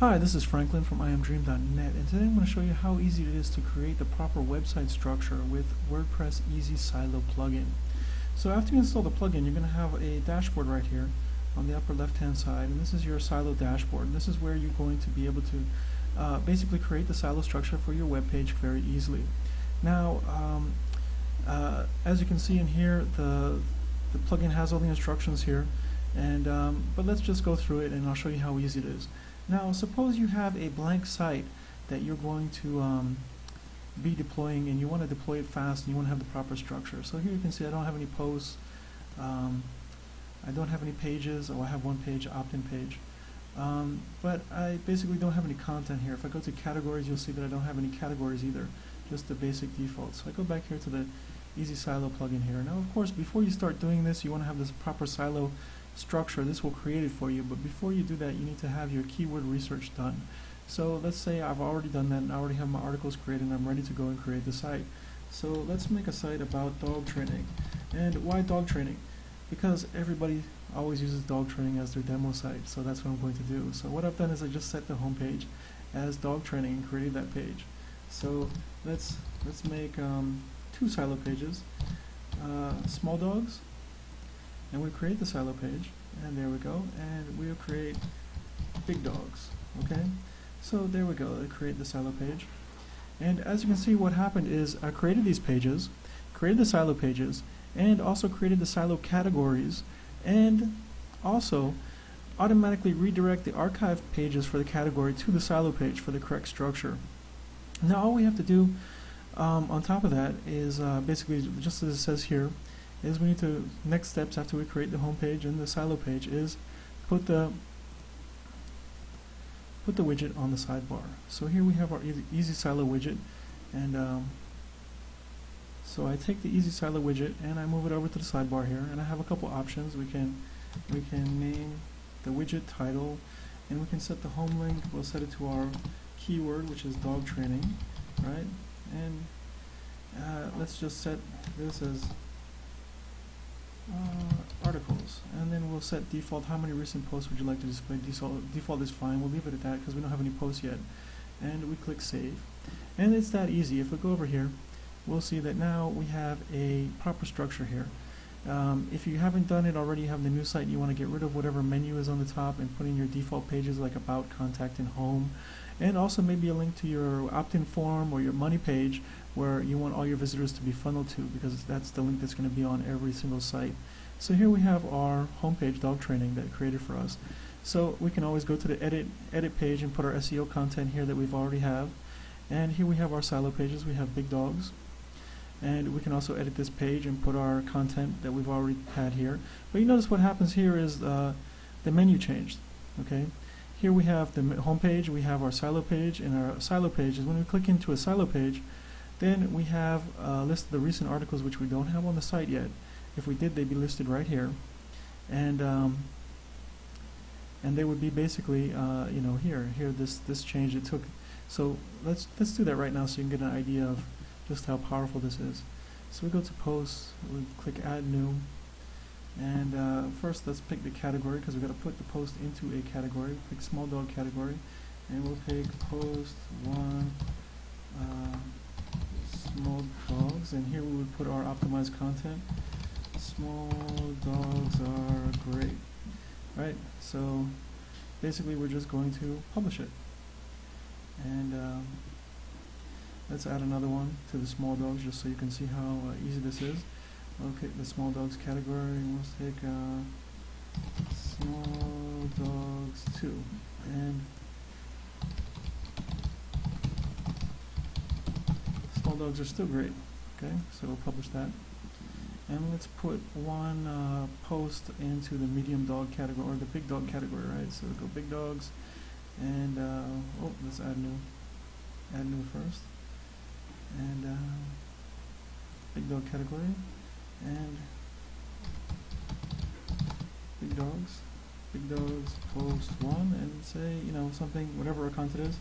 Hi, this is Franklin from IamDream.net, and today I'm going to show you how easy it is to create the proper website structure with WordPress Easy Silo plugin. So after you install the plugin, you're going to have a dashboard right here on the upper left hand side, and this is your silo dashboard. And this is where you're going to be able to basically create the silo structure for your web page very easily. Now, as you can see in here, the plugin has all the instructions here, and but let's just go through it and I'll show you how easy it is. Now, suppose you have a blank site that you're going to be deploying, and you want to deploy it fast, and you want to have the proper structure. So here you can see I don't have any posts, I don't have any pages. I have one page, opt-in page, but I basically don't have any content here. If I go to categories, you'll see that I don't have any categories either, just the basic default. So I go back here to the Easy Silo plugin here. Now, of course, before you start doing this, you want to have this proper silo structure. This will create it for you, but before you do that, you need to have your keyword research done. So let's say I've already done that, and I already have my articles created, and I'm ready to go and create the site. So let's make a site about dog training. And why dog training? Because everybody always uses dog training as their demo site, so that's what I'm going to do. So what I've done is I just set the home page as dog training and created that page. So let's make two silo pages, small dogs, and we create the silo page, and there we go, and we'll create big dogs. Okay, so there we go, I create the silo page, and as you can see, what happened is I created these pages, created the silo pages, and also created the silo categories, and also automatically redirect the archived pages for the category to the silo page for the correct structure. Now all we have to do on top of that is basically, just as it says here, is we need to, next steps after we create the home page and the silo page, is put the widget on the sidebar. So here we have our Easy Silo widget, and so I take the Easy Silo widget and I move it over to the sidebar here, and I have a couple options. We can name the widget title, and we can set the home link. We'll set it to our keyword, which is dog training, right? And let's just set this as articles, and then we'll set default. How many recent posts would you like to display? Default is fine. We'll leave it at that because we don't have any posts yet. And we click save, and it's that easy. If we go over here, we'll see that now we have a proper structure here. If you haven't done it already, you have the new site, you want to get rid of whatever menu is on the top and put in your default pages like about, contact, and home, and also maybe a link to your opt-in form or your money page where you want all your visitors to be funneled to, because that's the link that's going to be on every single site. So here we have our homepage, dog training, that created for us. So we can always go to the edit page and put our SEO content here that we've already have. And here we have our silo pages. We have big dogs. And we can also edit this page and put our content that we've already had here. But you notice what happens here is the menu changed. Okay. Here we have the home page, we have our silo page, and our silo page is when we click into a silo page, then we have a list of the recent articles which we don't have on the site yet. If we did, they'd be listed right here, and they would be basically you know, here this change it took. So let's do that right now so you can get an idea of just how powerful this is. So we go to posts, we click add new, and first let's pick the category because we've got to put the post into a category. Pick small dog category, and we'll pick post 1 small dogs, and here we would put our optimized content. Small dogs are great, right? So basically we're just going to publish it, and let's add another one to the small dogs just so you can see how easy this is. Okay, the small dogs category, and let's take small dogs 2, and small dogs are still great. Okay, so we'll publish that, and let's put one post into the medium dog category, or the big dog category, right? So we'll go big dogs, and oh, let's add new first, and big dog category, and big dogs post 1, and say, you know, something, whatever our content is.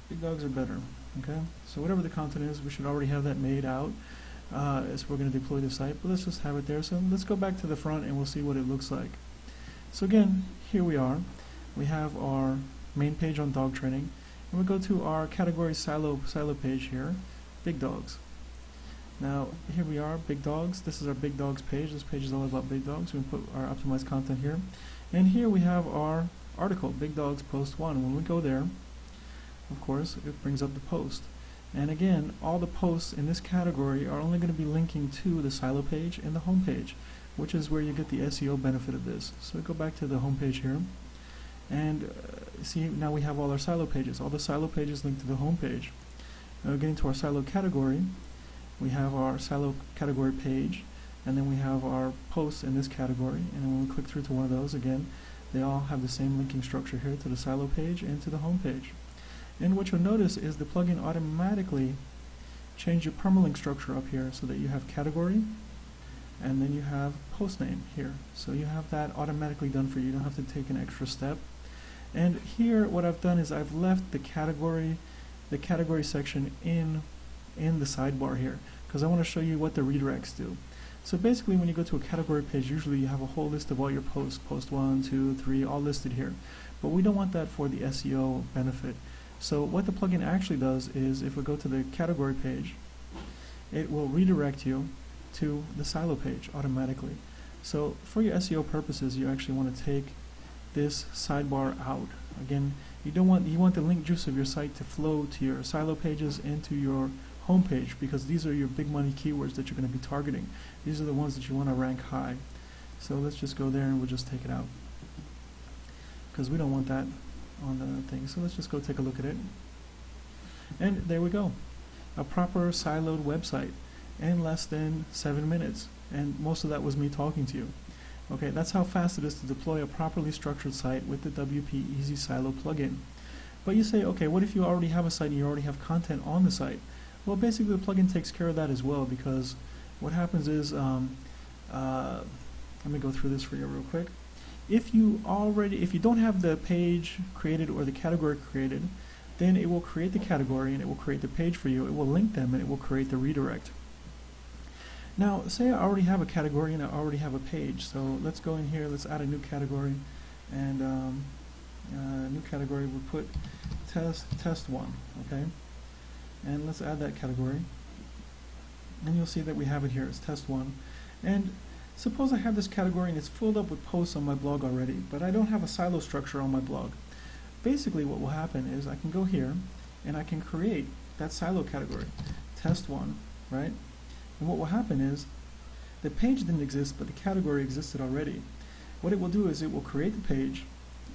Big dogs are better. Okay, so whatever the content is, we should already have that made out as we're going to deploy the site, but let's just have it there. So let's go back to the front and we'll see what it looks like. So again, here we are. We have our main page on dog training, and we go to our category silo page here, big dogs. Now here we are, big dogs. This is our big dogs page. This page is all about big dogs. We put our optimized content here, and here we have our article, big dogs post 1. When we go there, of course, it brings up the post. And again, all the posts in this category are only going to be linking to the silo page and the home page, which is where you get the SEO benefit of this. So we go back to the home page here, and see, now we have all our silo pages. All the silo pages link to the home page. Now getting to our silo category, we have our silo category page, and then we have our posts in this category. And then when we click through to one of those, again, they all have the same linking structure here to the silo page and to the home page. And what you'll notice is the plugin automatically changed your permalink structure up here so that you have category and then you have post name here. So you have that automatically done for you. You don't have to take an extra step. And here what I've done is I've left the category section in the sidebar here because I want to show you what the redirects do. So basically when you go to a category page, usually you have a whole list of all your posts, post 1, 2, 3, all listed here. But we don't want that for the SEO benefit. So what the plugin actually does is if we go to the category page, it will redirect you to the silo page automatically. So for your SEO purposes, you actually want to take this sidebar out. Again, you want the link juice of your site to flow to your silo pages and to your home page, because these are your big money keywords that you're going to be targeting. These are the ones that you want to rank high. So let's just go there and we'll just take it out because we don't want that on the thing. So let's just go take a look at it. And there we go. A proper siloed website in less than 7 minutes. And most of that was me talking to you. Okay, that's how fast it is to deploy a properly structured site with the WP Easy Silo plugin. But you say, okay, what if you already have a site and you already have content on the site? Well, basically the plugin takes care of that as well, because what happens is, let me go through this for you real quick. If you don't have the page created or the category created, then it will create the category and it will create the page for you. It will link them and it will create the redirect. Now, say I already have a category and I already have a page. So let's go in here, let's add a new category, and new category, we'll put test 1, okay? And let's add that category. And you'll see that we have it here, it's test 1. And suppose I have this category and it's filled up with posts on my blog already, but I don't have a silo structure on my blog. Basically what will happen is I can go here and I can create that silo category, test 1, right? And what will happen is the page didn't exist, but the category existed already. What it will do is it will create the page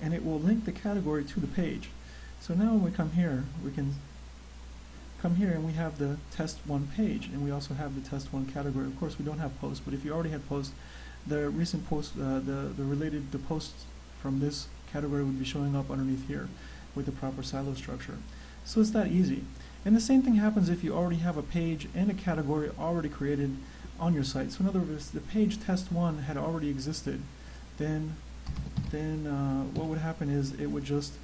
and it will link the category to the page. So now when we come here, we can come here and we have the test 1 page, and we also have the test 1 category. Of course we don't have posts, but if you already had posts, the recent posts, the posts from this category would be showing up underneath here with the proper silo structure. So it's that easy. And the same thing happens if you already have a page and a category already created on your site. So in other words, the page test 1 had already existed, then what would happen is it would just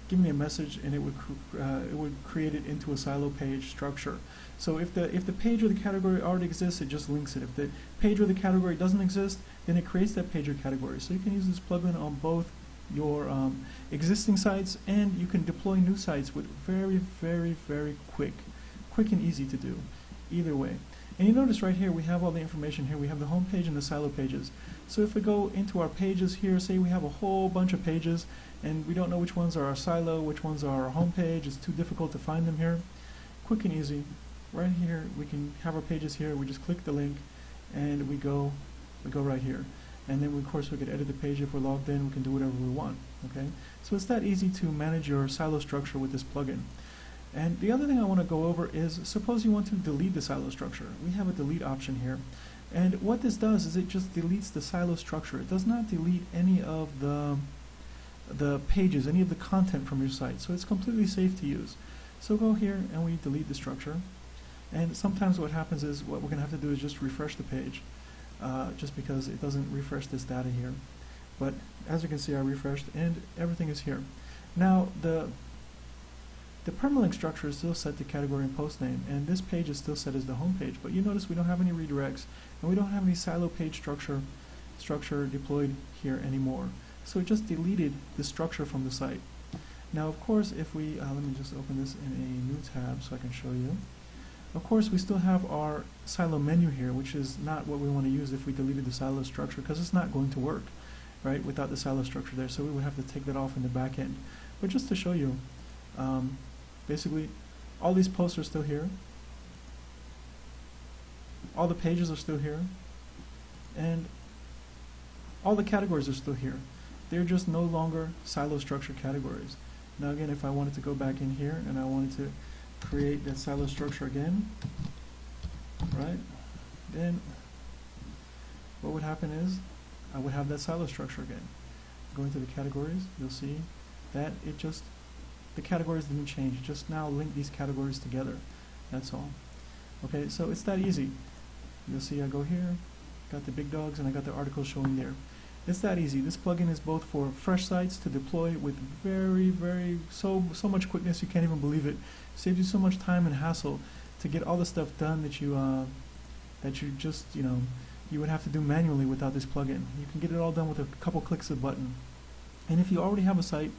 give me a message and it would create it into a silo page structure. So if the page or the category already exists, it just links it. If the page or the category doesn't exist, then it creates that page or category. So you can use this plugin on both your existing sites, and you can deploy new sites with very quick and easy to do either way. And you notice right here we have all the information here. We have the home page and the silo pages. So if we go into our pages here, say we have a whole bunch of pages and we don't know which ones are our silo, which ones are our home page, it's too difficult to find them here. Quick and easy. Right here we can have our pages here, we just click the link and we go right here. And then of course we could edit the page if we're logged in, we can do whatever we want. Okay? So it's that easy to manage your silo structure with this plugin. And the other thing I want to go over is, suppose you want to delete the silo structure. We have a delete option here. And what this does is it just deletes the silo structure. It does not delete any of the pages, any of the content from your site. So it's completely safe to use. So go here and we delete the structure. And sometimes what happens is what we're going to have to do is just refresh the page, just because it doesn't refresh this data here. But as you can see, I refreshed and everything is here. Now the permalink structure is still set to category and post name, and this page is still set as the home page. But you notice we don't have any redirects and we don't have any silo page structure structure deployed here anymore. So it just deleted the structure from the site. Now, of course, if we, let me just open this in a new tab so I can show you. Of course, we still have our silo menu here, which is not what we want to use if we deleted the silo structure, because it's not going to work, right, without the silo structure there. So we would have to take that off in the back end. But just to show you, basically, all these posts are still here. All the pages are still here. And all the categories are still here. They're just no longer silo structure categories. Now again, if I wanted to go back in here and I wanted to create that silo structure again, right, then what would happen is I would have that silo structure again. Go into the categories, you'll see that it just, the categories didn't change, it just now linked these categories together, that's all. Okay, so it's that easy. You'll see I go here, got the big dogs, and I got the articles showing there. It's that easy. This plugin is both for fresh sites to deploy with so much quickness you can't even believe it. Saves you so much time and hassle to get all the stuff done that you just, you would have to do manually without this plugin. You can get it all done with a couple clicks of a button. And if you already have a site,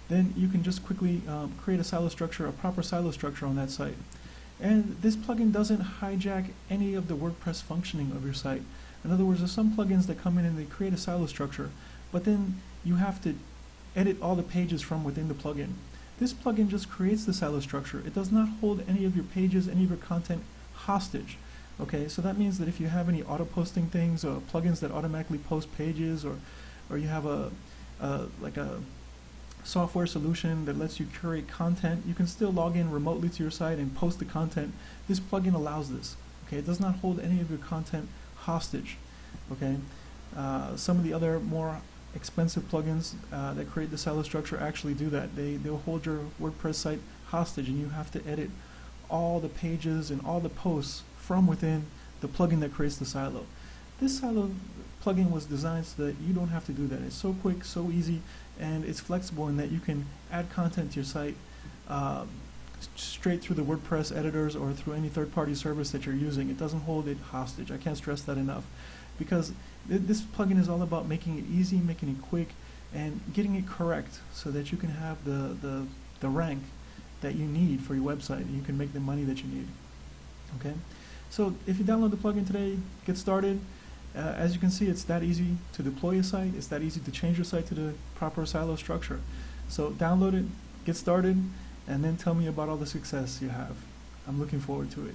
then you can just quickly create a silo structure, a proper silo structure on that site. And this plugin doesn't hijack any of the WordPress functioning of your site. In other words, there's some plugins that come in and they create a silo structure, but then you have to edit all the pages from within the plugin. This plugin just creates the silo structure. It does not hold any of your pages, any of your content hostage. Okay, so that means that if you have any auto-posting things or plugins that automatically post pages, or you have like a software solution that lets you curate content, you can still log in remotely to your site and post the content. This plugin allows this. Okay, it does not hold any of your content hostage. Okay, some of the other more expensive plugins that create the silo structure actually do that. They'll hold your WordPress site hostage, and you have to edit all the pages and all the posts from within the plugin that creates the silo. This silo plugin was designed so that you don't have to do that. It's so quick, so easy, and it's flexible in that you can add content to your site straight through the WordPress editors or through any third-party service that you're using. It doesn't hold it hostage. I can't stress that enough, because this plugin is all about making it easy, making it quick, and getting it correct so that you can have the rank that you need for your website, and you can make the money that you need. Okay, so if you download the plugin today, get started. As you can see, it's that easy to deploy a site. It's that easy to change your site to the proper silo structure. So download it, get started, and then tell me about all the success you have. I'm looking forward to it.